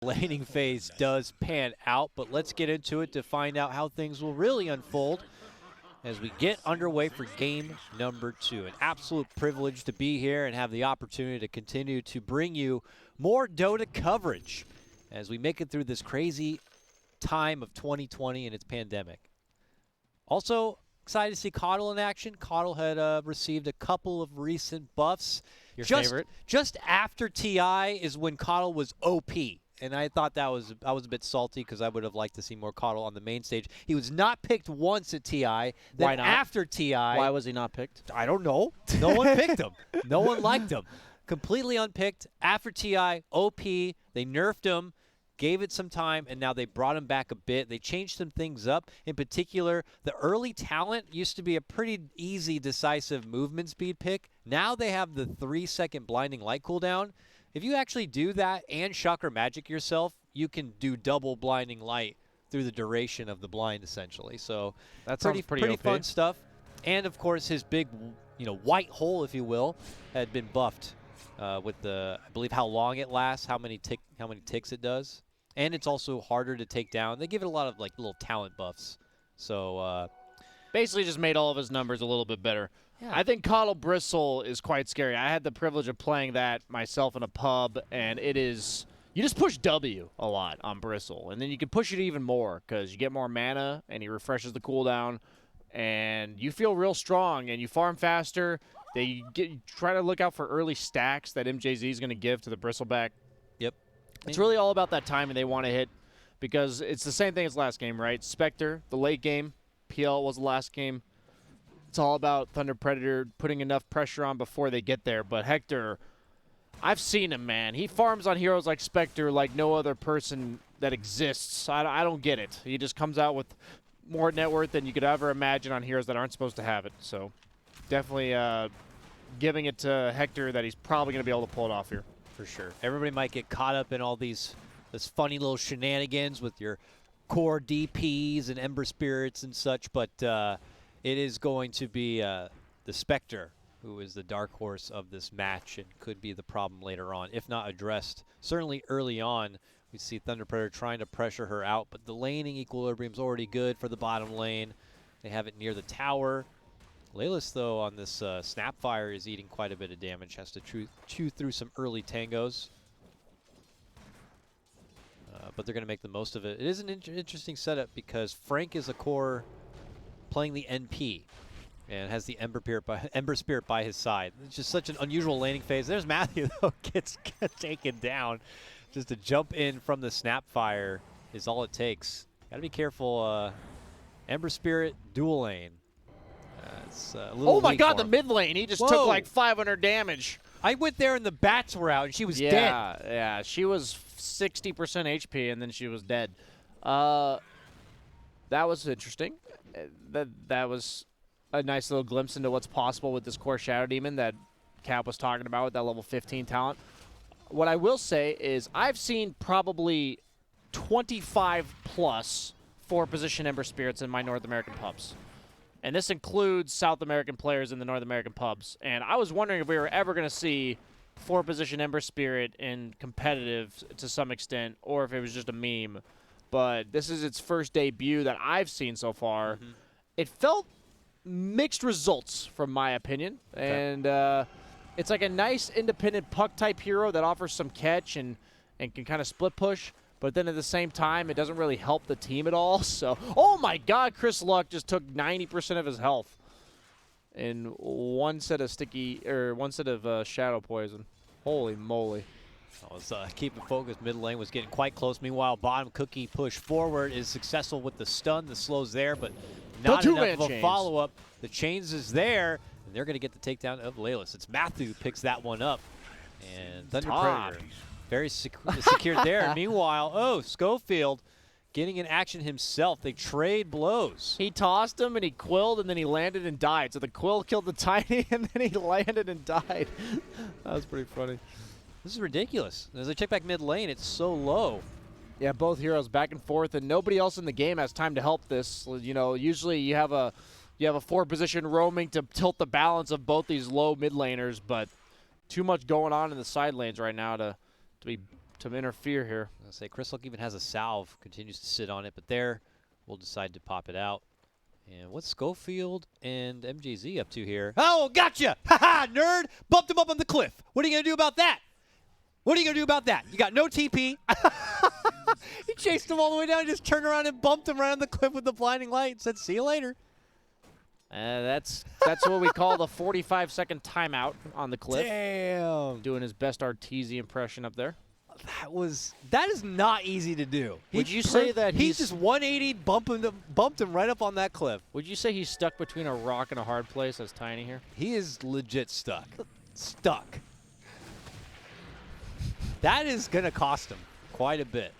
laning phase does pan out, but let's get into it to find out how things will really unfold as we get underway for game number 2. An absolute privilege to be here and have the opportunity to continue to bring you more Dota coverage as we make it through this crazy time of 2020 and its pandemic. Also, excited to see Coddle in action. Coddle had received a couple of recent buffs. Your favorite? Just after TI is when Coddle was OP. And I thought I was a bit salty because I would have liked to see more Coddle on the main stage. He was not picked once at TI. Then Why not? After TI. Why was he not picked? I don't know. No one picked him. No one liked him. Completely unpicked. After TI, OP, they nerfed him, gave it some time, and now they brought him back a bit. They changed some things up. In particular, the early talent used to be a pretty easy, decisive movement speed pick. Now they have the 3-second blinding light cooldown. If you actually do that and Chakra Magic yourself, you can do double blinding light through the duration of the blind, essentially. So that's pretty fun stuff. And of course, his big, white hole, if you will, had been buffed with the, I believe, how long it lasts, how many ticks it does, and it's also harder to take down. They give it a lot of little talent buffs. So basically, just made all of his numbers a little bit better. Yeah. I think Coddle Bristle is quite scary. I had the privilege of playing that myself in a pub, and it is, you just push W a lot on Bristle, and then you can push it even more because you get more mana, and he refreshes the cooldown, and you feel real strong, and you farm faster. You try to look out for early stacks that MJZ is going to give to the Bristleback. Yep. It's really all about that timing they want to hit because it's the same thing as last game, right? Spectre, the late game, PL was the last game. It's all about Thunder Predator putting enough pressure on before they get there. But Hector, I've seen him, man. He farms on heroes like Spectre like no other person that exists. I don't get it. He just comes out with more net worth than you could ever imagine on heroes that aren't supposed to have it. So definitely giving it to Hector that he's probably going to be able to pull it off here. For sure. Everybody might get caught up in all this funny little shenanigans with your core DPs and Ember Spirits and such, but it is going to be the Spectre who is the dark horse of this match and could be the problem later on, if not addressed. Certainly early on, we see Thunder Predator trying to pressure her out, but the laning equilibrium's already good for the bottom lane. They have it near the tower. Laylis, though, on this Snapfire is eating quite a bit of damage, has to chew through some early tangos. But they're going to make the most of it. It is an interesting setup because Frank is a core playing the NP and has the Ember Spirit by his side. It's just such an unusual laning phase. There's Matthew, though, gets taken down. Just to jump in from the Snapfire is all it takes. Got to be careful. Ember Spirit, dual lane. It's a little oh my god, the mid lane. He just took like 500 damage. I went there and the bats were out and she was dead. Yeah, she was 60% HP and then she was dead. That was interesting. That was a nice little glimpse into what's possible with this core Shadow Demon that Cap was talking about with that level 15 talent. What I will say is I've seen probably 25 plus 4-position Ember Spirits in my North American pubs. And this includes South American players in the North American pubs. And I was wondering if we were ever going to see 4-position Ember Spirit in competitive to some extent, or if it was just a meme. But this is its first debut that I've seen so far. Mm-hmm. It felt mixed results, from my opinion. Okay. And it's like a nice independent puck-type hero that offers some catch and can kind of split push. But then at the same time, it doesn't really help the team at all. So, oh my God, Chris Luck just took 90% of his health in one set of shadow poison. Holy moly! I was keeping focused. Mid lane was getting quite close. Meanwhile, bottom Cookie push forward is successful with the stun. The slow's there, but not enough of a follow-up. The chains is there, and they're going to get the takedown of Laylis. It's Matthew who picks that one up, and Thunder Predator. Very secured there. Meanwhile, Schofield getting in action himself. They trade blows. He tossed him, and he quilled, and then he landed and died. So the quill killed the Tiny, and then he landed and died. That was pretty funny. This is ridiculous. As I check back mid lane, it's so low. Yeah, both heroes back and forth, and nobody else in the game has time to help this. You know, usually you have a 4-position roaming to tilt the balance of both these low mid laners, but too much going on in the side lanes right now to be to interfere here. I was gonna say Crystal even has a salve, continues to sit on it, but there we'll decide to pop it out. And what's Schofield and MJZ up to here? Oh, gotcha! Haha, nerd! Bumped him up on the cliff. What are you gonna do about that? What are you gonna do about that? You got no TP. He chased him all the way down, just turned around and bumped him right on the cliff with the blinding light and said, "See you later." That's what we call the 45-second timeout on the cliff. Damn. Doing his best Arteezy impression up there. That is not easy to do. Would you say that he's just 180 bumped him right up on that cliff? Would you say he's stuck between a rock and a hard place as Tiny here? He is legit stuck. Stuck. That is gonna cost him quite a bit.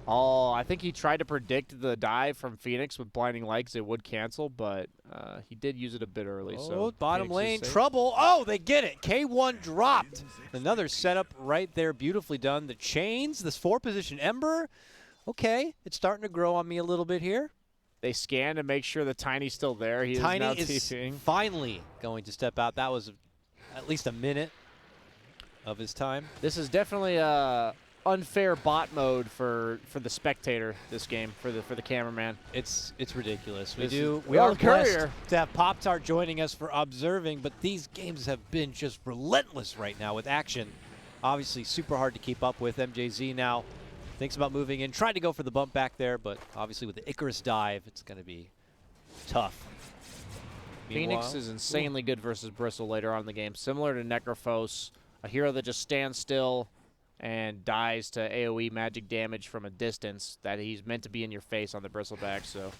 Oh, I think he tried to predict the dive from Phoenix with blinding light because it would cancel, but he did use it a bit early. So bottom Phoenix lane, is safe. trouble. Oh, they get it. K1 dropped. Another setup right there, beautifully done. The chains, this 4-position Ember. Okay, it's starting to grow on me a little bit here. They scan to make sure the Tiny's still there. He Tiny is now is TPing. finally going to step out. That was at least a minute of his time. This is definitely unfair bot mode for the spectator this game, for the cameraman. It's ridiculous. We We are are blessed Courier. to have Pop-Tart joining us for observing, but these games have been just relentless right now with action. Obviously super hard to keep up with. MJZ now thinks about moving in, tried to go for the bump back there, but obviously with the Icarus dive, it's going to be tough. Phoenix is insanely good versus Bristle later on in the game. Similar to Necrophos, a hero that just stands still and dies to AoE magic damage from a distance that he's meant to be in your face on the Bristleback. So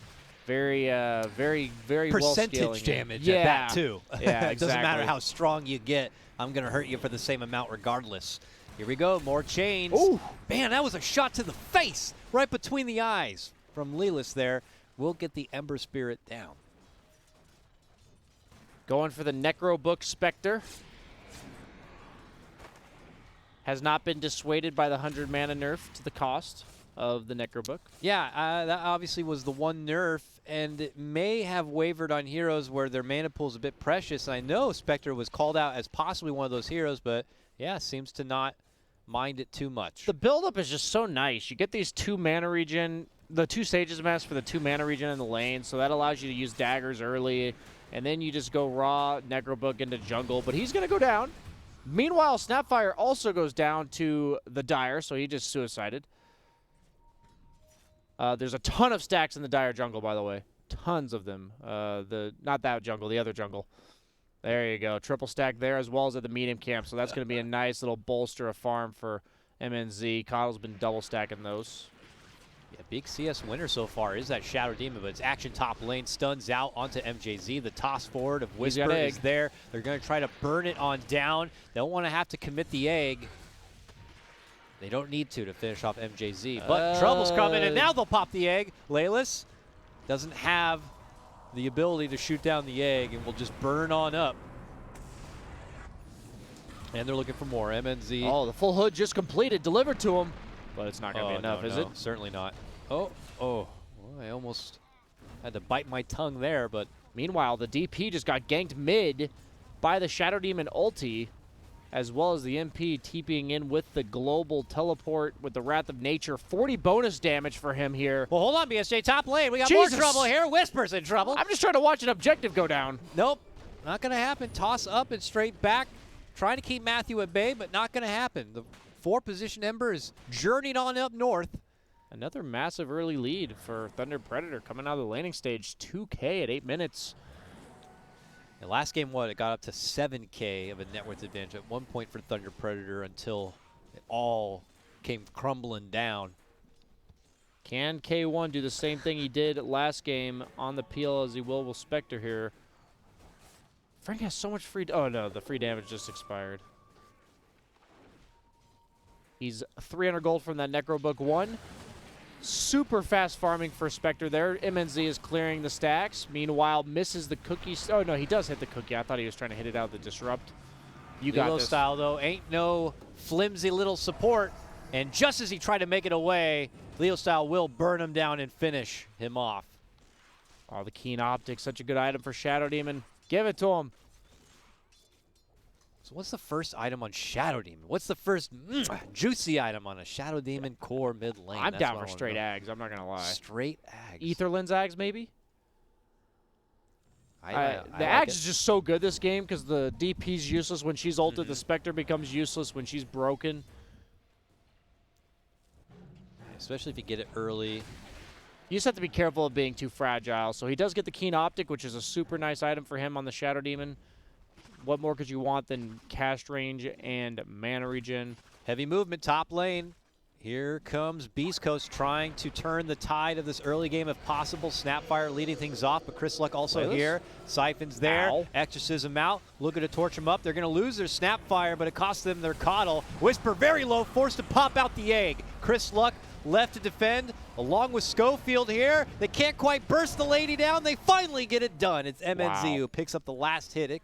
very well percentage scaling damage yeah. at that too. Yeah, It doesn't matter exactly. how strong you get. I'm going to hurt you for the same amount regardless. Here we go, more chains. Ooh. Man, that was a shot to the face, right between the eyes from Lelis there. We'll get the Ember Spirit down. Going for the Necro Book Spectre. Has not been dissuaded by the 100 mana nerf to the cost of the Necro Book. Yeah, that obviously was the one nerf, and it may have wavered on heroes where their mana pool is a bit precious. And I know Spectre was called out as possibly one of those heroes, but yeah, seems to not mind it too much. The buildup is just so nice. You get these 2 mana regen, the 2 Sages Mask for the 2 mana regen in the lane, so that allows you to use daggers early, and then you just go raw Necro Book into jungle, but he's going to go down. Meanwhile, Snapfire also goes down to the Dire, so he just suicided. There's a ton of stacks in the Dire jungle, by the way. Tons of them. Not that jungle, the other jungle. There you go. Triple stack there as well as at the medium camp, so that's going to be a nice little bolster of farm for MNZ. Coddle's been double stacking those. Yeah, big CS winner so far is that Shadow Demon, but it's action top lane, stuns out onto MJZ. The toss forward of He's got Whisper egg. is there. They're going to try to burn it on down. They don't want to have to commit the egg. They don't need to finish off MJZ, but trouble's coming, and now they'll pop the egg. Lelis doesn't have the ability to shoot down the egg and will just burn on up. And they're looking for more. MNZ. Oh, the full hood just completed, delivered to him. But it's not going to be enough, no, is no, it? Certainly not. Oh. Well, I almost had to bite my tongue there, but Meanwhile, the DP just got ganked mid by the Shadow Demon ulti, as well as the MP TPing in with the global teleport with the Wrath of Nature. 40 bonus damage for him here. well, hold on, BSJ, top lane. We got Jesus. more trouble here. Whisper's in trouble. I'm just trying to watch an objective go down. Nope, not going to happen. Toss up and straight back. Trying to keep Matthew at bay, but not going to happen. The 4-position Ember is journeyed on up north. Another massive early lead for Thunder Predator coming out of the laning stage. 2K at 8 minutes. And last game, it got up to 7K of a net worth advantage at one point for Thunder Predator until it all came crumbling down. Can K1 do the same thing he did last game on the peel as he will with Spectre here? Frank has so much free... Oh, no, the free damage just expired. He's 300 gold from that Necro Book 1. Super fast farming for Spectre there. MNZ is clearing the stacks. Meanwhile, misses the cookie. Oh, no, he does hit the cookie. I thought he was trying to hit it out of the Disrupt. You got Lilo this. style, though, ain't no flimsy little support. And just as he tried to make it away, Leo style will burn him down and finish him off. Oh, the Keen Optics, such a good item for Shadow Demon. Give it to him. So what's the first item on Shadow Demon? What's the first juicy item on a Shadow Demon core mid lane? I'm That's down what I for wanna straight know. Ags. I'm not going to lie. Straight Ags. Etherlens Ags, maybe? I the like Ags it. is just so good this game because the DP's useless when she's ulted. The Spectre becomes useless when she's broken. Especially if you get it early. You just have to be careful of being too fragile. So he does get the Keen Optic, which is a super nice item for him on the Shadow Demon. What more could you want than cast range and mana regen? Heavy movement top lane. Here comes Beastcoast trying to turn the tide of this early game if possible. Snapfire leading things off, but Chris Luck also here. Siphon's there. Ow. Exorcism out. Looking to torch him up. They're going to lose their Snapfire, but it costs them their Coddle. Whisper very low, forced to pop out the egg. Chris Luck left to defend, along with Schofield here. They can't quite burst the lady down. They finally get it done. It's MNZ who picks up the last hit.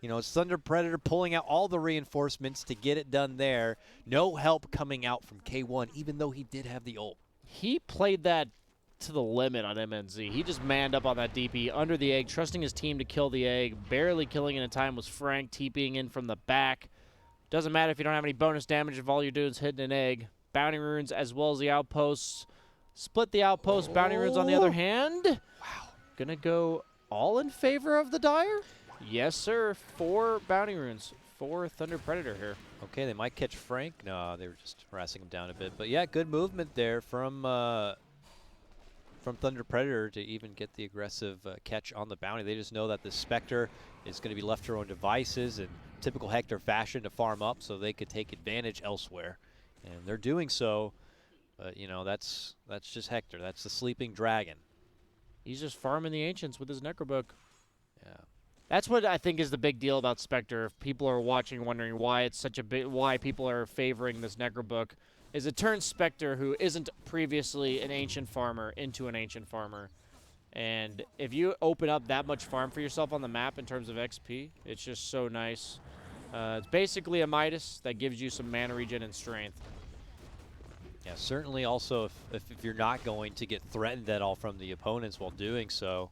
It's Thunder Predator pulling out all the reinforcements to get it done there. No help coming out from K1, even though he did have the ult. He played that to the limit on MNZ. He just manned up on that DP under the egg, trusting his team to kill the egg. Barely killing in time was Frank, TPing in from the back. Doesn't matter if you don't have any bonus damage if all you're doing is hitting an egg. Bounty runes as well as the outposts. Split the outpost. Bounty runes on the other hand. Wow. Gonna go all in favor of the Dire? Yes, sir. 4 bounty runes. 4 Thunder Predator here. Okay, they might catch Frank. No, they were just harassing him down a bit. But yeah, good movement there from Thunder Predator to even get the aggressive catch on the bounty. They just know that the Spectre is going to be left to her own devices in typical Hector fashion to farm up so they could take advantage elsewhere. And they're doing so. But, that's just Hector. That's the sleeping dragon. He's just farming the Ancients with his Necrobook. Yeah. That's what I think is the big deal about Spectre. If people are watching, wondering why it's such a big, why people are favoring this Necrobook, is it turns Spectre, who isn't previously an Ancient farmer, into an Ancient farmer. And if you open up that much farm for yourself on the map in terms of XP, it's just so nice. It's basically a Midas that gives you some mana regen and strength. Yeah, certainly also if you're not going to get threatened at all from the opponents while doing so,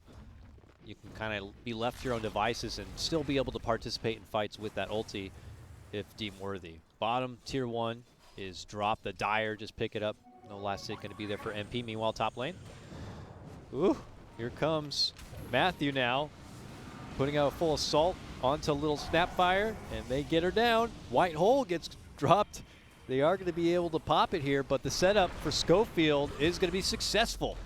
you can kind of be left to your own devices and still be able to participate in fights with that ulti if deemed worthy. Bottom tier 1 is drop. The Dire just pick it up. No last hit going to be there for MP. Meanwhile, top lane. Ooh, here comes Matthew now, putting out a full assault onto Little Snapfire, and they get her down. White Hole gets dropped. They are going to be able to pop it here, but the setup for Schofield is going to be successful.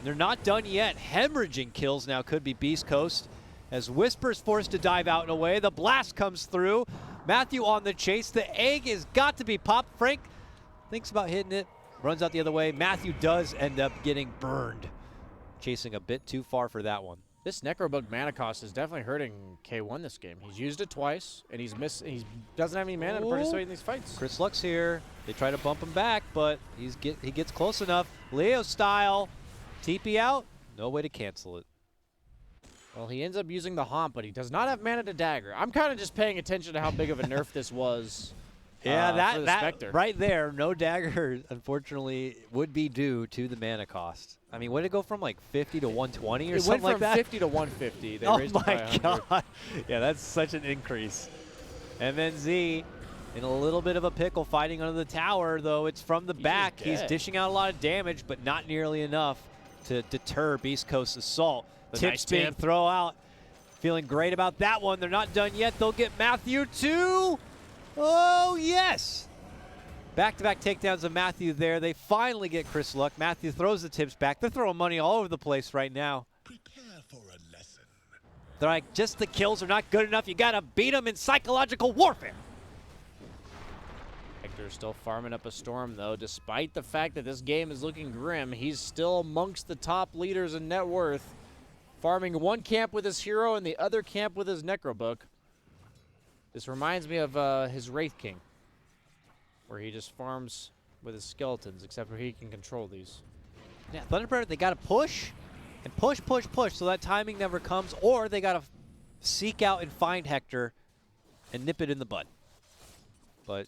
They're not done yet. Hemorrhaging kills now could be Beastcoast as Whisper's forced to dive out and away. The blast comes through. Matthew on the chase. The egg has got to be popped. Frank thinks about hitting it, runs out the other way. Matthew does end up getting burned. Chasing a bit too far for that one. This Necrobook mana cost is definitely hurting K1 this game. He's used it twice, and he doesn't have any mana to participate in these fights. Chris Luck's here. They try to bump him back, but he gets close enough. Leo style. TP out, no way to cancel it. Well, he ends up using the Haunt, but he does not have mana to dagger. I'm kind of just paying attention to how big of a nerf this was. Yeah, for the that Spectre. right there, no dagger, unfortunately, would be due to the mana cost. I mean, would it go from like 50 to 120 or something like that? It went from 50 to 150. They Oh raised it by my 100. God. Yeah, that's such an increase. MNZ in a little bit of a pickle fighting under the tower, though it's from the back. He's dishing out a lot of damage, but not nearly enough to deter Beast Coast's assault. Tips being thrown out. Feeling great about that one. They're not done yet. They'll get Matthew too. Oh, yes. Back-to-back takedowns of Matthew there. They finally get Chris Luck. Matthew throws the tips back. They're throwing money all over the place right now. Prepare for a lesson. They're like, just the kills are not good enough. You got to beat them in psychological warfare. Hector's still farming up a storm, though. Despite the fact that this game is looking grim, he's still amongst the top leaders in net worth. Farming one camp with his hero and the other camp with his Necrobook. This reminds me of his Wraith King, where he just farms with his skeletons, except for he can control these. Yeah, Thunderbird, they got to push and push, push, push, so that timing never comes, or they got to seek out and find Hector and nip it in the bud. But,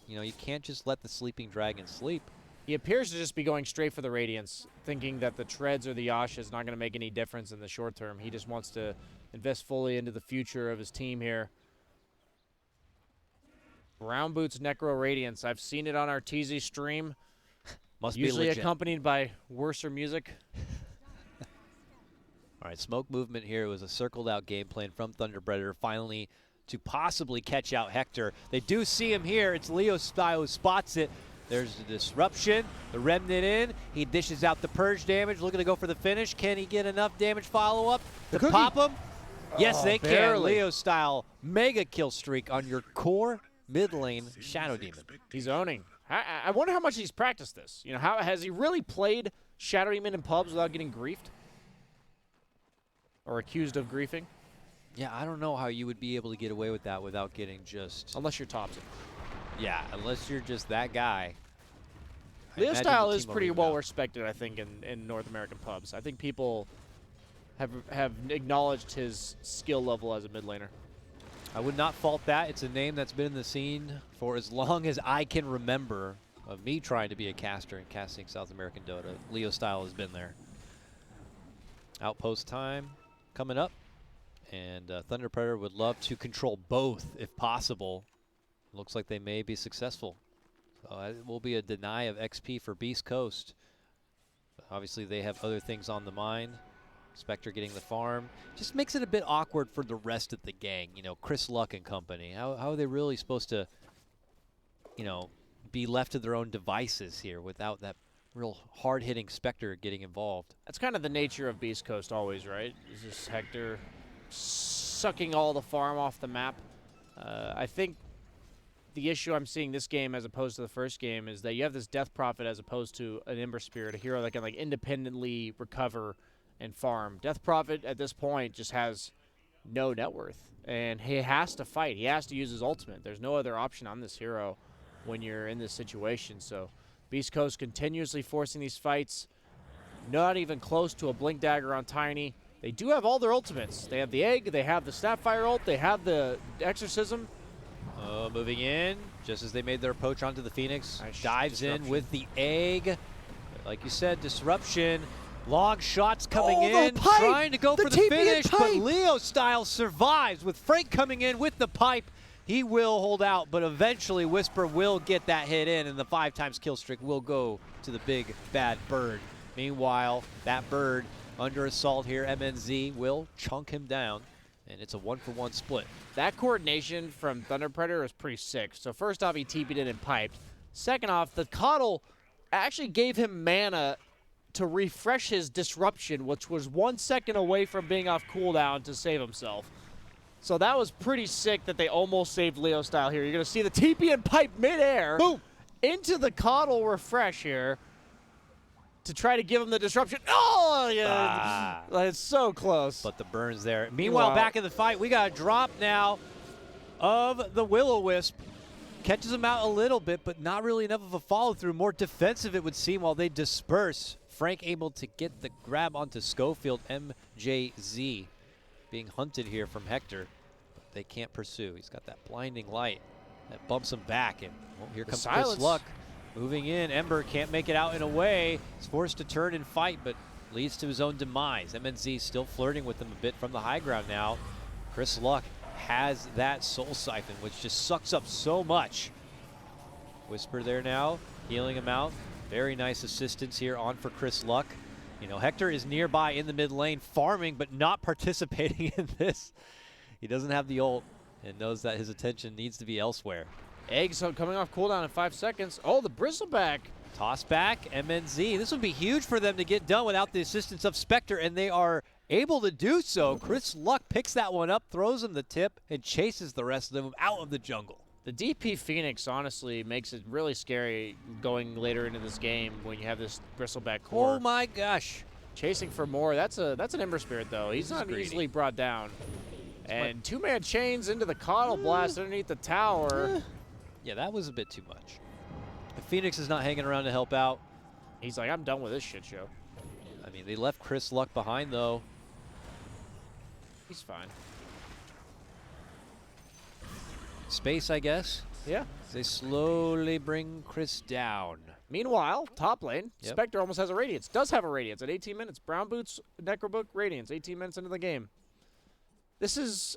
you can't just let the sleeping dragon sleep. He appears to just be going straight for the Radiance, thinking that the Treads or the Yasha is not going to make any difference in the short term. He just wants to invest fully into the future of his team here. Brown Boots Necro Radiance. I've seen it on our TZ stream. Must Usually be legit. accompanied by worser music. All right, smoke movement here. It was a circled out game plan from Thunder Predator, finally to possibly catch out Hector. They do see him here. It's Leo Style who spots it. There's the disruption, the remnant in. He dishes out the purge damage, looking to go for the finish. Can he get enough damage follow-up to pop him? Yes, they can. barely. Leo Style, mega kill streak on your core mid lane Shadow Demon. He's owning. I wonder how much he's practiced this. You know, how has he really played Shadow Demon in pubs without getting griefed? Or accused of griefing? Yeah, I don't know how you would be able to get away with that without getting just... Unless you're Thompson. Yeah, unless you're just that guy. I Leo imagine Style the is team will pretty leave it well out. respected, I think, in North American pubs. I think people have acknowledged his skill level as a mid laner. I would not fault that. It's a name that's been in the scene for as long as I can remember of me trying to be a caster and casting South American Dota. Leo Style has been there. Outpost time coming up. And Thunder Predator would love to control both if possible. Looks like they may be successful. So it will be a deny of XP for Beastcoast. Obviously, they have other things on the mind. Spectre getting the farm. Just makes it a bit awkward for the rest of the gang. You know, Chris Luck and company. How are they really supposed to, you know, be left to their own devices here without that real hard-hitting Spectre getting involved? That's kind of the nature of Beast Coast always, right? Is this Hector sucking all the farm off the map? I think the issue I'm seeing this game as opposed to the first game is that you have this Death Prophet as opposed to an Ember Spirit, a hero that can like independently recover and farm. Death Prophet at this point just has no net worth, and he has to fight. He has to use his ultimate. There's no other option on this hero when you're in this situation. So Beast Coast continuously forcing these fights. Not even close to a Blink Dagger on Tiny. They do have all their ultimates. They have the Egg, they have the Snapfire ult, they have the Exorcism. Moving in, just as they made their approach onto the Phoenix. Nice Dives in disruption. with the Egg. Like you said, disruption. Long shots coming Oh, the in, pipe! trying to go The for the TP and finish, but pipe! Leo Style survives with Frank coming in with the pipe. He will hold out, but eventually Whisper will get that hit in, and the 5x kill streak will go to the big bad bird. Meanwhile, that bird under assault here, MNZ will chunk him down, and it's a 1-for-1 split. That coordination from Thunder Predator is pretty sick. So first off, he TP'd in and piped. Second off, the Coddle actually gave him mana to refresh his disruption, which was 1 second away from being off cooldown to save himself. So that was pretty sick that they almost saved Leo Style here. You're going to see the TP and pipe midair. Boom! Into the Coddle refresh here to try to give him the disruption. Oh, yeah. It's so close. But the burn's there. Meanwhile, back in the fight, we got a drop now of the Will-O-Wisp. Catches him out a little bit, but not really enough of a follow-through. More defensive, it would seem, while they disperse. Frank able to get the grab onto Schofield. MJZ being hunted here from Hector. But they can't pursue. He's got that blinding light that bumps him back. And here comes silence. Chris Luck moving in. Ember can't make it out in a way. He's forced to turn and fight, but leads to his own demise. MNZ still flirting with him a bit from the high ground now. Chris Luck has that Soul Siphon, which just sucks up so much. Whisper there now, healing him out. Very nice assistance here on for Chris Luck. You know, Hector is nearby in the mid lane, farming, but not participating in this. He doesn't have the ult and knows that his attention needs to be elsewhere. Eggs coming off cooldown in 5 seconds. Oh, the Bristleback. Toss back, MNZ. This would be huge for them to get done without the assistance of Spectre, and they are able to do so. Chris Luck picks that one up, throws him the tip, and chases the rest of them out of the jungle. The DP Phoenix honestly makes it really scary going later into this game when you have this Bristleback core. Oh my gosh. Chasing for more. That's an Ember Spirit though. He's not greedy. easily brought down. And two-man chains into the Coddle Blast underneath the tower. Yeah, that was a bit too much. If Phoenix is not hanging around to help out. He's like, I'm done with this shit show. I mean, they left Chris Luck behind though. He's fine. Space, I guess. Yeah. They slowly bring Chris down. Meanwhile, top lane, Yep. Spectre almost has a Radiance. Does have a Radiance at 18 minutes. Brown Boots, Necrobook, Radiance, 18 minutes into the game. This is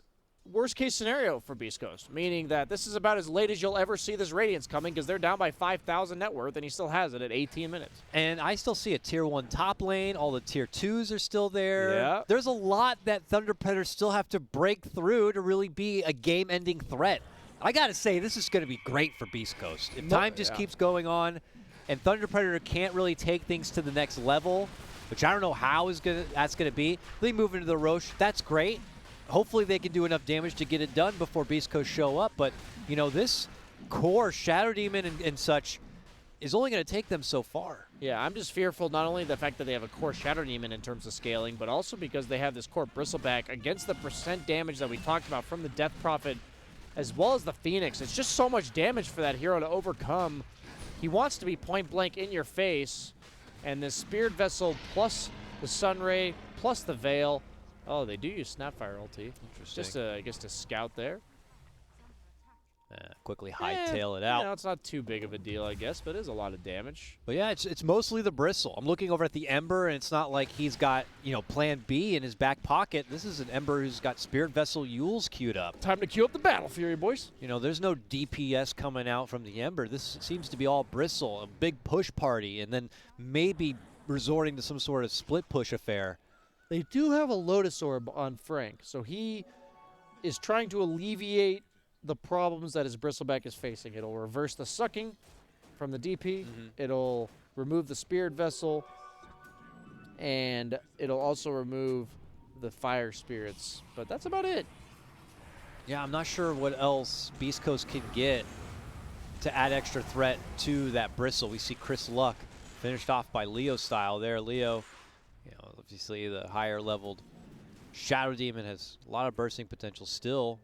worst case scenario for Beastcoast, meaning that this is about as late as you'll ever see this Radiance coming because they're down by 5,000 net worth, and he still has it at 18 minutes. And I still see a tier 1 top lane. All the tier 2s are still there. Yeah. There's a lot that Thunder Predators still have to break through to really be a game-ending threat. I got to say, this is going to be great for Beastcoast. If time just keeps going on and Thunder Predator can't really take things to the next level, which I don't know how that's going to be, they move into the Roche. That's great. Hopefully they can do enough damage to get it done before Beastcoast show up. But, you know, this core Shadow Demon and such is only going to take them so far. Yeah, I'm just fearful not only the fact that they have a core Shadow Demon in terms of scaling, but also because they have this core Bristleback against the percent damage that we talked about from the Death Prophet, as well as the Phoenix. It's just so much damage for that hero to overcome. He wants to be point blank in your face, and this Spirit Vessel plus the Sunray plus the Veil. Oh, they do use Snapfire ulti. Interesting. Just to, I guess, to scout there. Quickly hightail it out. You know, it's not too big of a deal, I guess, but it is a lot of damage. But yeah, it's mostly the Bristle. I'm looking over at the Ember, and it's not like he's got, you know, plan B in his back pocket. This is an Ember who's got Spirit Vessel Yules queued up. Time to queue up the Battle Fury, boys. You know, there's no DPS coming out from the Ember. This seems to be all Bristle, a big push party, and then maybe resorting to some sort of split push affair. They do have a Lotus Orb on Frank, so he is trying to alleviate the problems that his Bristleback is facing. It'll reverse the sucking from the DP. It'll remove the Spirit Vessel, and it'll also remove the Fire Spirits. But that's about it. Yeah, I'm not sure what else Beastcoast can get to add extra threat to that Bristle. We see Chris Luck finished off by Leo style there. Leo, you know, obviously the higher leveled Shadow Demon has a lot of bursting potential still.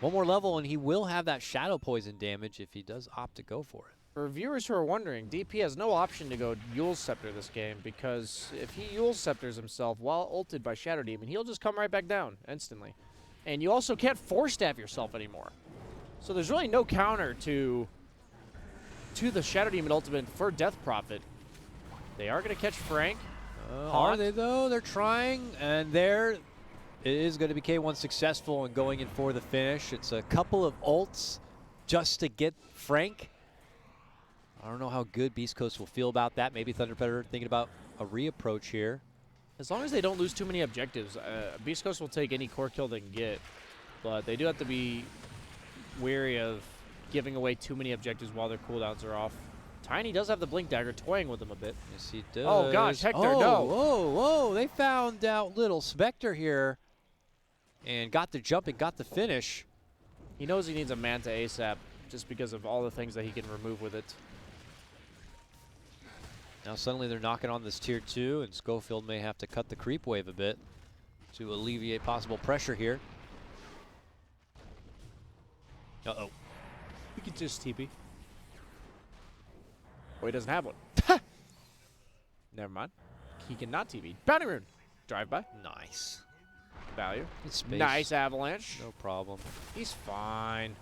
One more level and he will have that Shadow Poison damage if he does opt to go for it. For viewers who are wondering, DP has no option to go Yule's Scepter this game, because if he Yule's Scepters himself while ulted by Shadow Demon, he'll just come right back down instantly. And you also can't Force Staff yourself anymore. So there's really no counter to the Shadow Demon ultimate for Death Prophet. They are going to catch Frank. Are they though? They're trying, and there it is going to be K1 successful in going in for the finish. It's a couple of ults just to get Frank. I don't know how good Beastcoast will feel about that. Maybe Thunder Predator thinking about a reapproach here. As long as they don't lose too many objectives, Beastcoast will take any core kill they can get. But they do have to be wary of giving away too many objectives while their cooldowns are off. Tiny does have the Blink Dagger, toying with him a bit. Yes, he does. Oh, gosh, Hector, oh, no. Whoa, whoa. They found out little Spectre here and got the jump and got the finish. He knows he needs a Manta ASAP just because of all the things that he can remove with it. Now suddenly they're knocking on this tier 2, and Schofield may have to cut the creep wave a bit to alleviate possible pressure here. Uh-oh. We could just TP. Oh, he doesn't have one. Never mind. He cannot TP. Bounty Rune. Drive by. Nice. Value. It's space. Nice Avalanche. No problem. He's fine.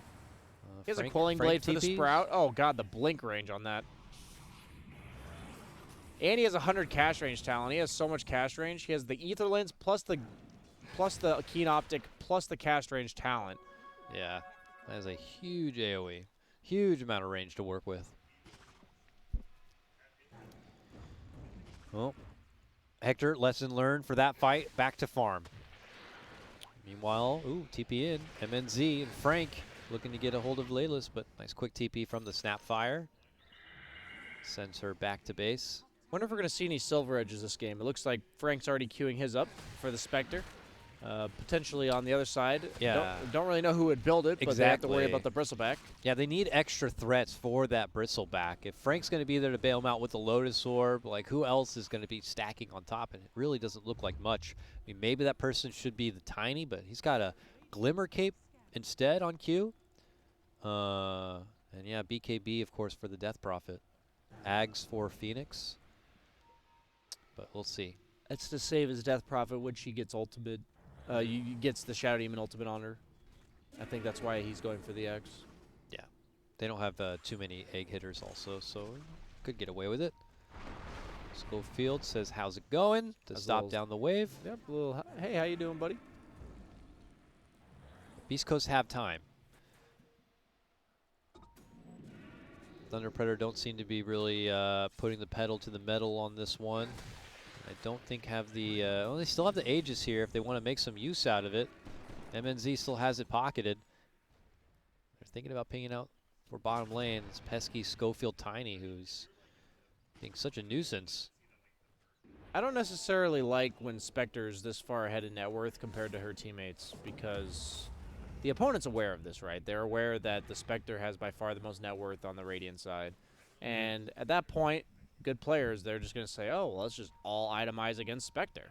He has Frank- a Quelling Frank Blade for the TPs? Sprout. Oh, God, the blink range on that. And he has 100 cast range talent. He has so much cast range. He has the Ether Lens plus the Keen Optic plus the cast range talent. Yeah. That is a huge AoE. Huge amount of range to work with. Well, Hector, lesson learned for that fight. Back to farm. Meanwhile, ooh, TP in. MNZ and Frank looking to get a hold of Layla's, but nice quick TP from the Snapfire. Sends her back to base. Wonder if we're going to see any Silver Edges this game. It looks like Frank's already queuing his up for the Spectre. Potentially on the other side. Yeah. Don't really know who would build it, but they have to worry Exactly. about the Bristleback. Yeah, they need extra threats for that Bristleback. If Frank's going to be there to bail him out with the Lotus Orb, like who else is going to be stacking on top? And it really doesn't look like much. I mean, maybe that person should be the Tiny, but he's got a Glimmer Cape instead on Q. And yeah, BKB, of course, for the Death Prophet. Ags for Phoenix. But we'll see. It's to save his Death Prophet, which he gets ultimate. Gets the Shadow Demon ultimate on her. I think that's why he's going for the X. Yeah. They don't have too many egg hitters also, so could get away with it. Schofield says, how's it going? To How's stop little- down the wave. Yep. Hey, how you doing, buddy? Beastcoast have time. Thunder Predator don't seem to be really putting the pedal to the metal on this one. I don't think have the, well, they still have the Aegis here if they want to make some use out of it. MNZ still has it pocketed. They're thinking about pinging out for bottom lane. It's pesky Schofield Tiny, who's being such a nuisance. I don't necessarily like when Spectre's this far ahead in net worth compared to her teammates, because the opponent's aware of this, right? They're aware that the Spectre has by far the most net worth on the Radiant side. And at that point, good players, they're just going to say, oh, well, let's just all itemize against Spectre.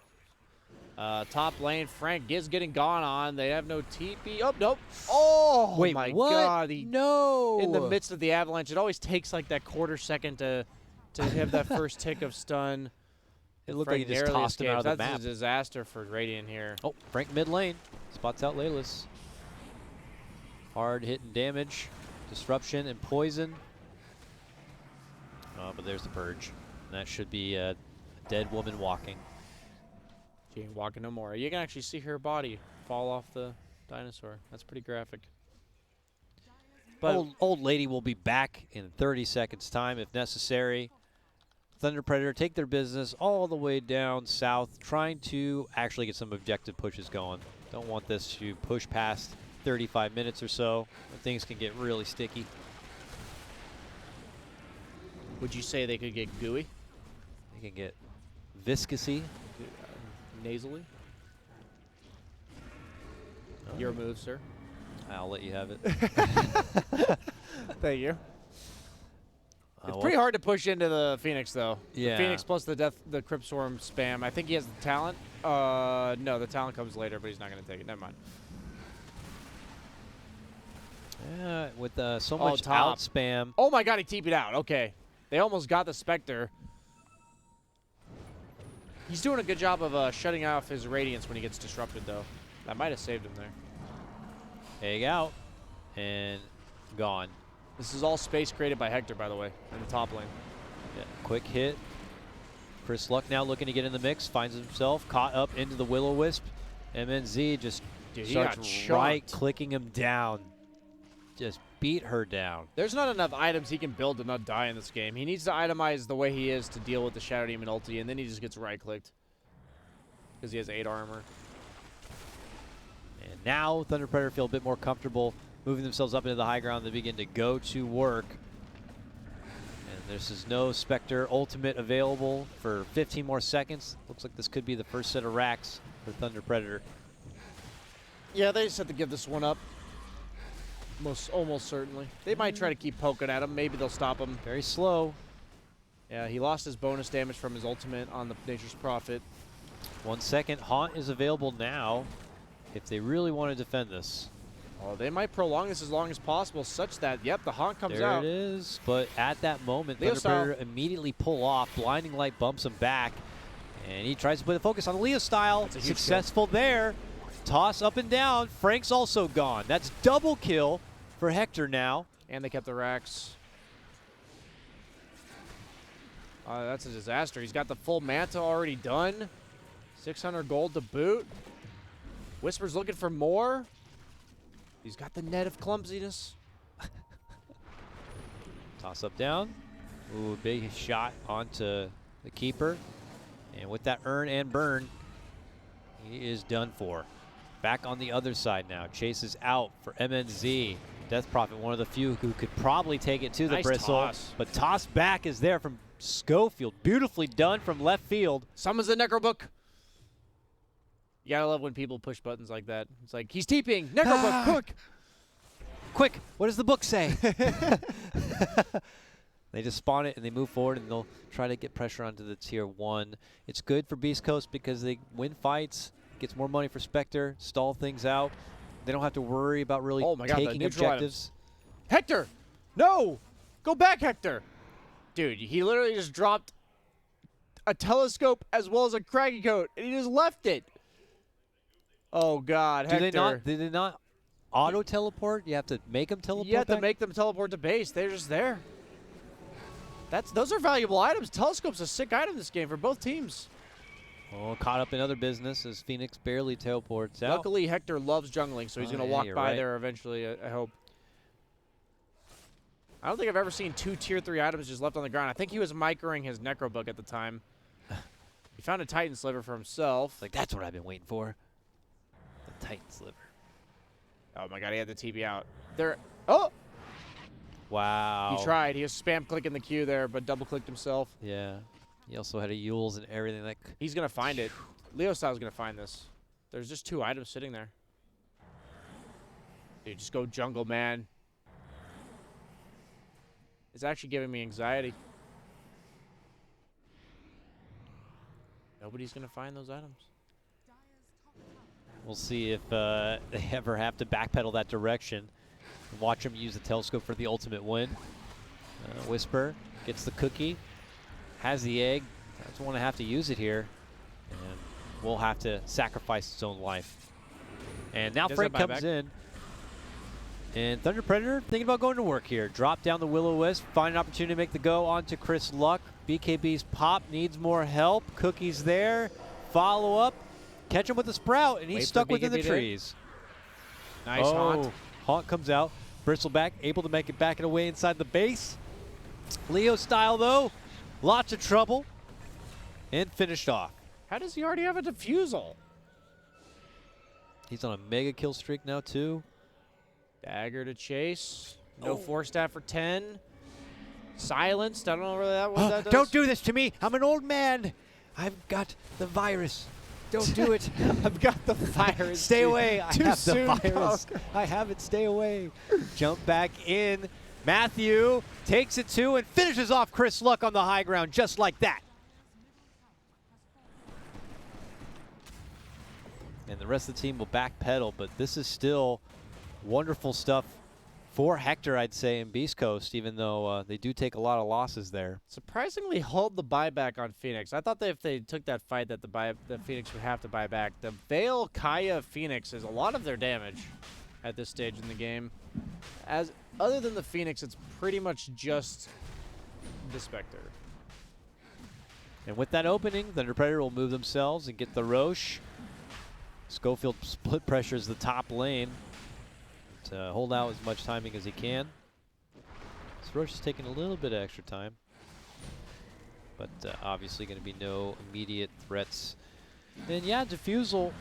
Top lane, Frank is getting gone on. They have no TP. Oh, nope. Oh, wait, my what? God. No. In the midst of the avalanche, it always takes like that quarter second to have that first tick of stun. It looked Frank like he just narrowly tossed him out of the escapes. map. That's a disaster for Radiant here. Oh, Frank mid lane. Spots out Layla's. Hard hitting damage, disruption, and poison. Oh, but there's the purge. And that should be a dead woman walking. She ain't walking no more. You can actually see her body fall off the dinosaur. That's pretty graphic. But Old lady will be back in 30 seconds time if necessary. Thunder Predator take their business all the way down south, trying to actually get some objective pushes going. Don't want this to push past 35 minutes or so. Things can get really sticky. would you say they could get gooey? They can get viscousy. Nasally? Your move, sir. I'll let you have it. Thank you. It's Well, pretty hard to push into the Phoenix, though. Yeah. The Phoenix plus the Crypt Swarm spam. I think he has the talent. No, the talent comes later, but he's not going to take it. Never mind. Yeah, with so much top. out spam. Oh my God, he TP'd out. Okay. They almost got the Spectre. He's doing a good job of shutting off his Radiance when he gets disrupted, though. That might have saved him there. Egg out and gone. This is all space created by Hector, by the way, in the top lane. Yeah, quick hit. Chris Luck now looking to get in the mix, finds himself caught up into the Will-O-Wisp. MNZ just Dude, he got starts chunked. right-clicking him down. Just beat her down. There's not enough items he can build to not die in this game. He needs to itemize the way he is to deal with the Shadow Demon ulti, and then he just gets right-clicked. Because he has 8 armor. And now Thunder Predator feel a bit more comfortable moving themselves up into the high ground. They begin to go to work. And this is no Spectre ultimate available for 15 more seconds. Looks like this could be the first set of racks for Thunder Predator. Yeah, they just have to give this one up. Almost certainly. They might try to keep poking at him. Maybe they'll stop him. Very slow. Yeah, he lost his bonus damage from his ultimate on the Nature's Prophet. 1 second. Haunt is available now if they really want to defend this. Oh, they might prolong this as long as possible, such that, yep, the Haunt comes There out. it is. But at that moment, Leo Thunder Predator immediately pull off. Blinding Light bumps him back. And he tries to put the focus on the Leo style. That's a huge Successful there. Toss up and down. Frank's also gone. That's double kill for Hector now. And they kept the racks. That's a disaster. He's got the full Manta already done. 600 gold to boot. Whisper's looking for more. He's got the net of clumsiness. Toss up down. Ooh, big shot onto the keeper. And with that earn and burn, he is done for. Back on the other side now. Chase is out for MNZ. Death Prophet, one of the few who could probably take it to the Nice bristle. toss. But toss back is there from Schofield. Beautifully done from left field. Summons the Necrobook. You gotta love when people push buttons like that. It's like, he's TPing. Necrobook, quick. Quick, what does the book say? They just spawn it and they move forward and they'll try to get pressure onto the tier 1. It's good for Beastcoast because they win fights, gets more money for Spectre, stall things out. They don't have to worry about really Oh my God, the taking neutral objectives. Hector! No! Go back, Hector! Dude, he literally just dropped a telescope as well as a craggy coat, and he just left it. Oh God, Hector! Do they not auto teleport? You have to make them teleport. You have to back? make them teleport to base. They're just there. Those are valuable items. Telescope's a sick item in this game for both teams. Oh, caught up in other business as Phoenix barely teleports out. Luckily, Hector loves jungling, so he's going to yeah, walk you're by right. there eventually, I hope. I don't think I've ever seen 2 tier 3 items just left on the ground. I think he was microing his Necro book at the time. He found a Titan Sliver for himself. It's like, that's what I've been waiting for. The Titan Sliver. Oh my god, he had the TB out. There. Oh! Wow. He tried. He was spam clicking the Q there, but double clicked himself. Yeah. He also had a Yules and everything. Like, He's going to find it. Leo Style's going to find this. There's just 2 items sitting there. Dude, just go jungle, man. It's actually giving me anxiety. Nobody's going to find those items. we'll see if they ever have to backpedal that direction. And watch him use the telescope for the ultimate win. Whisper gets the cookie. Has the egg. Doesn't want to have to use it here. And will have to sacrifice his own life. And now Frank comes in. And Thunder Predator thinking about going to work here. Drop down the Will-O-Wisp, find an opportunity to make the go onto Chris Luck. BKB's pop needs more help. Cookie's there. Follow up. Catch him with the Sprout, and he's stuck within the trees. Nice haunt. Haunt comes out. Bristleback able to make it back and away inside the base. Leo style, though. Lots of trouble. And finished off. How does he already have a defusal? He's on a mega kill streak now, too. Dagger to chase. No force staff for 10. Silenced. I don't know really what that does. Don't do this to me. I'm an old man. I've got the virus. Don't do it. I've got the virus. Stay away. I have soon, the virus. I have it. Stay away. Jump back in. Matthew takes it to and finishes off Chris Luck on the high ground just like that. And the rest of the team will backpedal, but this is still wonderful stuff for Hector, I'd say, in Beastcoast, even though they do take a lot of losses there. Surprisingly hold the buyback on Phoenix. I thought that if they took that fight that that Phoenix would have to buy back. The Veil Kaya Phoenix is a lot of their damage at this stage in the game. As other than the Phoenix, it's pretty much just the Spectre. And with that opening, Thunder Predator will move themselves and get the Roche. Schofield split pressures the top lane to hold out as much timing as he can. This Roche is taking a little bit of extra time, but obviously going to be no immediate threats. And yeah, Diffusal,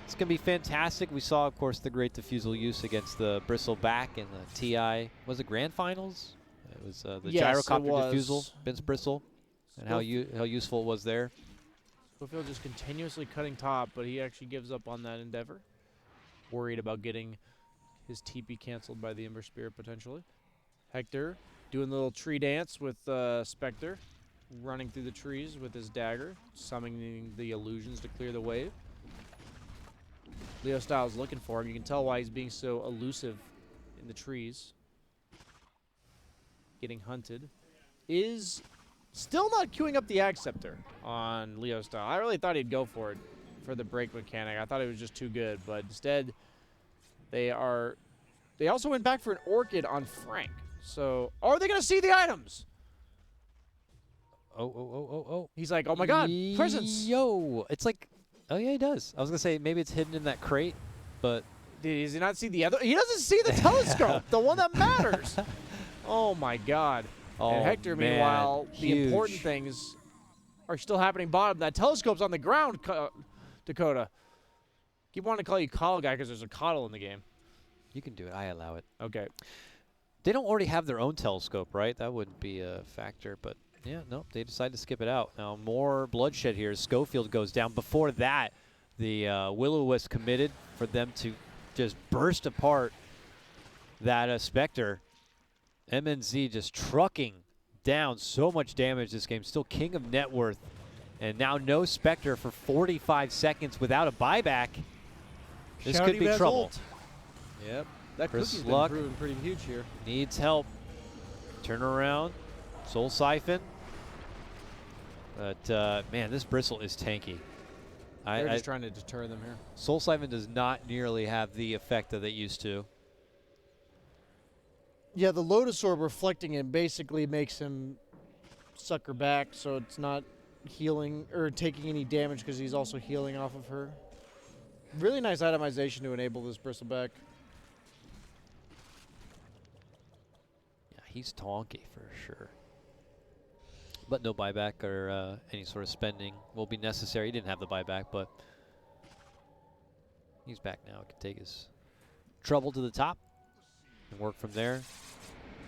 it's going to be fantastic. We saw, of course, the great Diffusal use against the Bristleback in the TI, was it Grand Finals? It was the gyrocopter Diffusal, Vince Bristle, and how useful it was there. Schofield just continuously cutting top, but he actually gives up on that endeavor. Worried about getting his TP canceled by the Ember Spirit potentially. Hector doing a little tree dance with Spectre, running through the trees with his dagger, summoning the illusions to clear the wave. Leo Styles looking for him. You can tell why he's being so elusive in the trees. Getting hunted. Is still not queuing up the Ag Scepter on Leo Style. I really thought he'd go for it for the break mechanic. I thought it was just too good, but instead they also went back for an Orchid on Frank. So are they going to see the items? Oh. He's like, oh my god, presents. Yo, it's like, oh yeah, he does. I was going to say maybe it's hidden in that crate, but. Does he not see the other? He doesn't see the telescope, the one that matters. Oh my god. Oh, and Hector, man, meanwhile, huge. the important things are still happening bottom. That telescope's on the ground, Dakota. Keep wanting to call you Coddle Guy because there's a Coddle in the game. You can do it. I allow it. Okay. They don't already have their own telescope, right? That wouldn't be a factor, but yeah, no, they decide to skip it out. Now, more bloodshed here as Schofield goes down. Before that, the Will-O-Wisp committed for them to just burst apart that Spectre. MNZ just trucking down so much damage this game. Still king of net worth. And now no Spectre for 45 seconds without a buyback. This could be trouble. Yep. That Chris cookie's Luck been proven pretty huge here. needs help. Turn around. Soul Siphon. But, man, this Bristle is tanky. They're just trying to deter them here. Soul Siphon does not nearly have the effect that it used to. Yeah, the Lotus Orb reflecting him basically makes him sucker back, so it's not healing or taking any damage because he's also healing off of her. Really nice itemization to enable this bristleback. Yeah, he's tonky for sure. But no buyback or any sort of spending will be necessary. He didn't have the buyback, but he's back now. Can take his trouble to the top and work from there.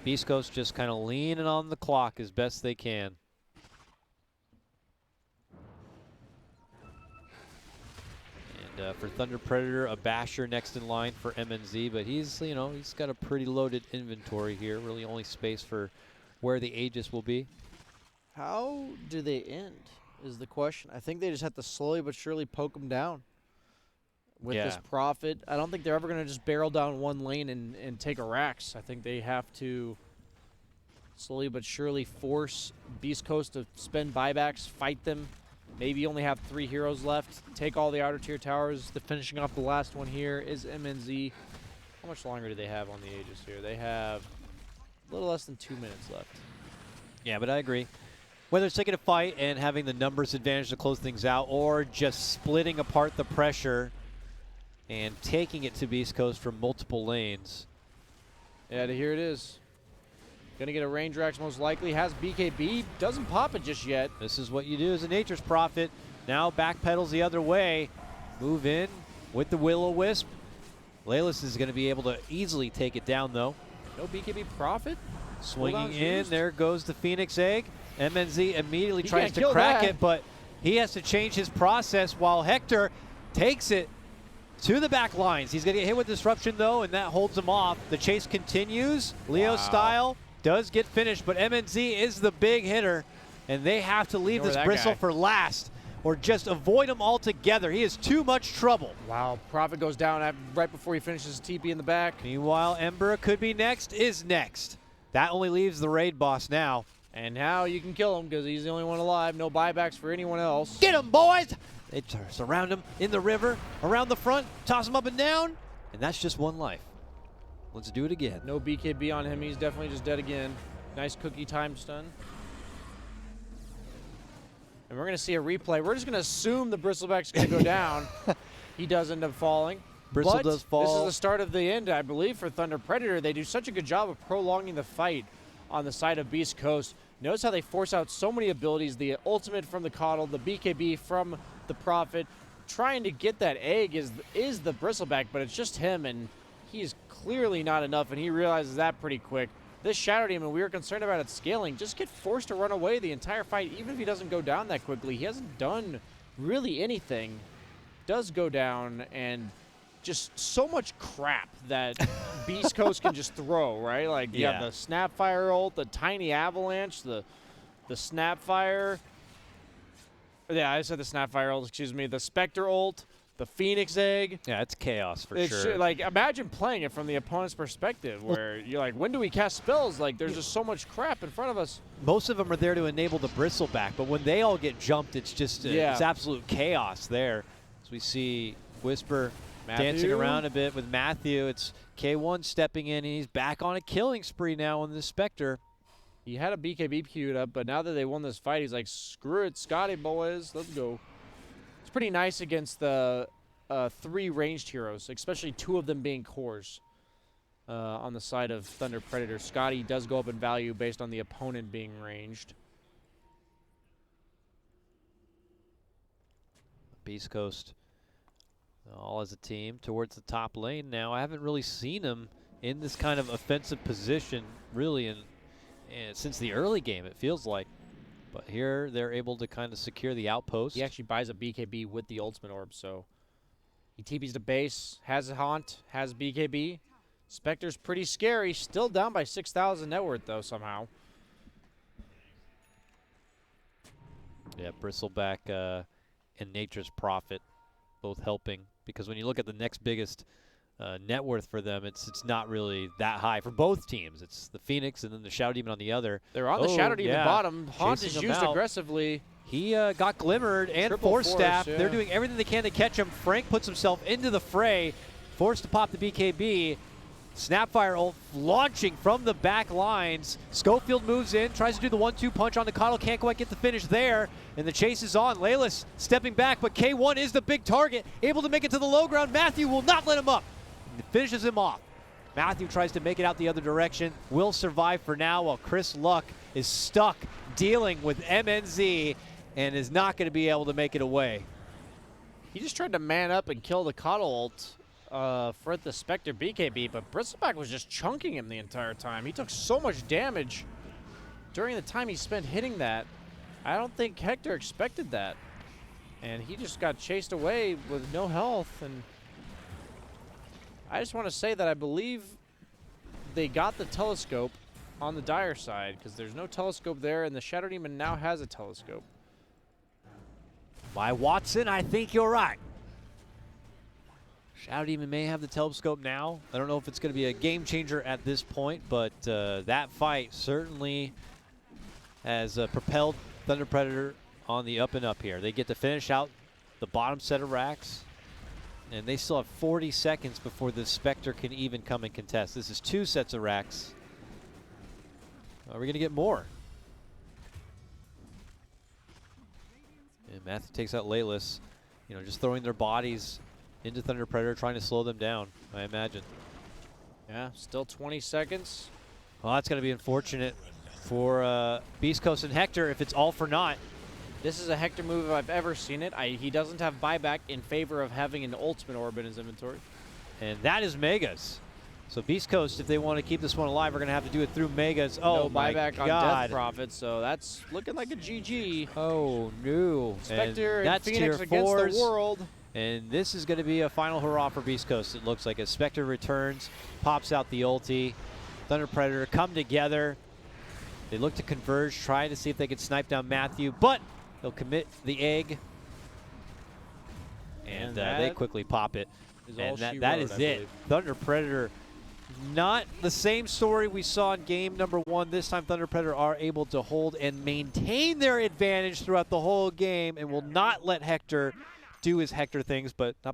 Beastcoast just kind of leaning on the clock as best they can. And for Thunder Predator, a basher next in line for MNZ, but he's, you know, he's got a pretty loaded inventory here. Really only space for where the Aegis will be. How do they end is the question. I think they just have to slowly but surely poke them down with this Prophet. I don't think they're ever going to just barrel down one lane and take a Rax. I think they have to slowly but surely force Beastcoast to spend buybacks, fight them. Maybe only have 3 heroes left. Take all the outer tier towers. The finishing off the last one here is MNZ. How much longer do they have on the Aegis here? They have a little less than 2 minutes left. Yeah, but I agree. Whether it's taking a fight and having the numbers advantage to close things out, or just splitting apart the pressure and taking it to Beast Coast from multiple lanes. Yeah, here it is. Gonna get a range Rax most likely. Has BKB. Doesn't pop it just yet. This is what you do as a Nature's Prophet. Now backpedals the other way. Move in with the Will-O-Wisp. Laylis is going to be able to easily take it down, though. No BKB Prophet. Swinging in. There goes the Phoenix Egg. MNZ immediately He tries can't to kill crack that. it, but he has to change his process while Hector takes it to the back lines. He's going to get hit with disruption, though, and that holds him off. The chase continues. Leo style does get finished, but MNZ is the big hitter, and they have to leave this bristle for last or just avoid him altogether. He is too much trouble. Wow, Prophet goes down right before he finishes TP in the back. Meanwhile, Ember could be next, is next. That only leaves the raid boss now. And now you can kill him because he's the only one alive. No buybacks for anyone else. Get him, boys! They surround him in the river, around the front, toss him up and down, and that's just one life. Let's do it again. No BKB on him. He's definitely just dead again. Nice cookie time stun. And we're going to see a replay. We're just going to assume the Bristleback's going to go down. He does end up falling. Bristle does fall. This is the start of the end, I believe, for Thunder Predator. They do such a good job of prolonging the fight on the side of Beast Coast. Notice how they force out so many abilities. The ultimate from the Coddle, the BKB from the Prophet. Trying to get that egg is the Bristleback, but it's just him, and he's clearly not enough, and he realizes that pretty quick. This Shadow Demon, we were concerned about it scaling. Just get forced to run away the entire fight, even if he doesn't go down that quickly. He hasn't done really anything. Does go down, and just so much crap that Beast Coast can just throw, right? Like, you have the Snapfire ult, the Tiny Avalanche, the Snapfire. Yeah, I said the Snapfire ult, excuse me. The Spectre ult, the Phoenix Egg. Yeah, it's chaos for It's sure. like, imagine playing it from the opponent's perspective, where you're like, when do we cast spells? Like, there's just so much crap in front of us. Most of them are there to enable the Bristleback, but when they all get jumped, it's just it's absolute chaos there. As we see Whisper dancing around a bit with Matthew. It's K1 stepping in, and he's back on a killing spree now on the Spectre. He had a BKB queued up, but now that they won this fight, he's like, screw it, Scotty boys, let's go. It's pretty nice against the 3 ranged heroes, especially 2 of them being cores on the side of Thunder Predator. Scotty does go up in value based on the opponent being ranged. Beast Coast all as a team towards the top lane now. I haven't really seen him in this kind of offensive position really since the early game, it feels like. But here they're able to kind of secure the outpost. He actually buys a BKB with the ultimate orb, so he TPs to base, has a haunt, has BKB. Spectre's pretty scary, still down by 6,000 net worth though somehow. Yeah, Bristleback and Nature's Prophet both helping, because when you look at the next biggest net worth for them, it's not really that high for both teams. It's the Phoenix and then the Shadow Demon on the other. They're on the Shadow Demon bottom. Haunt Chasing is him used out. aggressively. He got glimmered and Triple force staff. yeah. They're doing everything they can to catch him. Frank puts himself into the fray, forced to pop the BKB. Snapfire ult launching from the back lines. Schofield moves in, tries to do the 1-2 punch on the Coddle, can't quite get the finish there. And the chase is on. Laylis stepping back, but K1 is the big target, able to make it to the low ground. Matthew will not let him up. He finishes him off. Matthew tries to make it out the other direction, will survive for now, while Chris Luck is stuck dealing with MNZ and is not going to be able to make it away. He just tried to man up and kill the Coddle ult for the Spectre BKB, but Bristleback was just chunking him the entire time. He took so much damage during the time he spent hitting that. I don't think Hector expected that. And he just got chased away with no health. And I just want to say that I believe they got the telescope on the Dire side, because there's no telescope there, and the Shadow Demon now has a telescope. By Watson, I think you're right. Shadow Demon may have the telescope now. I don't know if it's going to be a game changer at this point, but that fight certainly has propelled Thunder Predator on the up and up here. They get to finish out the bottom set of racks, and they still have 40 seconds before the Spectre can even come and contest. This is 2 sets of racks. Are we going to get more? And Matthew takes out Laylis, you know, just throwing their bodies into Thunder Predator, trying to slow them down, I imagine. Yeah, still 20 seconds. Well, that's going to be unfortunate for Beastcoast and Hector if it's all for naught. This is a Hector move if I've ever seen it. He doesn't have buyback in favor of having an ultimate orb in his inventory. And that is Megas. So Beastcoast, if they want to keep this one alive, are going to have to do it through Megas. Oh, no my buyback God. on Death Prophet, so that's looking like a GG. Oh, no. Spectre and that's Phoenix tier against fours. the world. And this is going to be a final hurrah for Beastcoast, it looks like, as Spectre returns, pops out the ulti. Thunder Predator come together. They look to converge, trying to see if they can snipe down Matthew, but he'll commit the egg. And they quickly pop it. And that is it. Thunder Predator, not the same story we saw in game number 1. This time Thunder Predator are able to hold and maintain their advantage throughout the whole game and will not let Hector do his Hector things, but not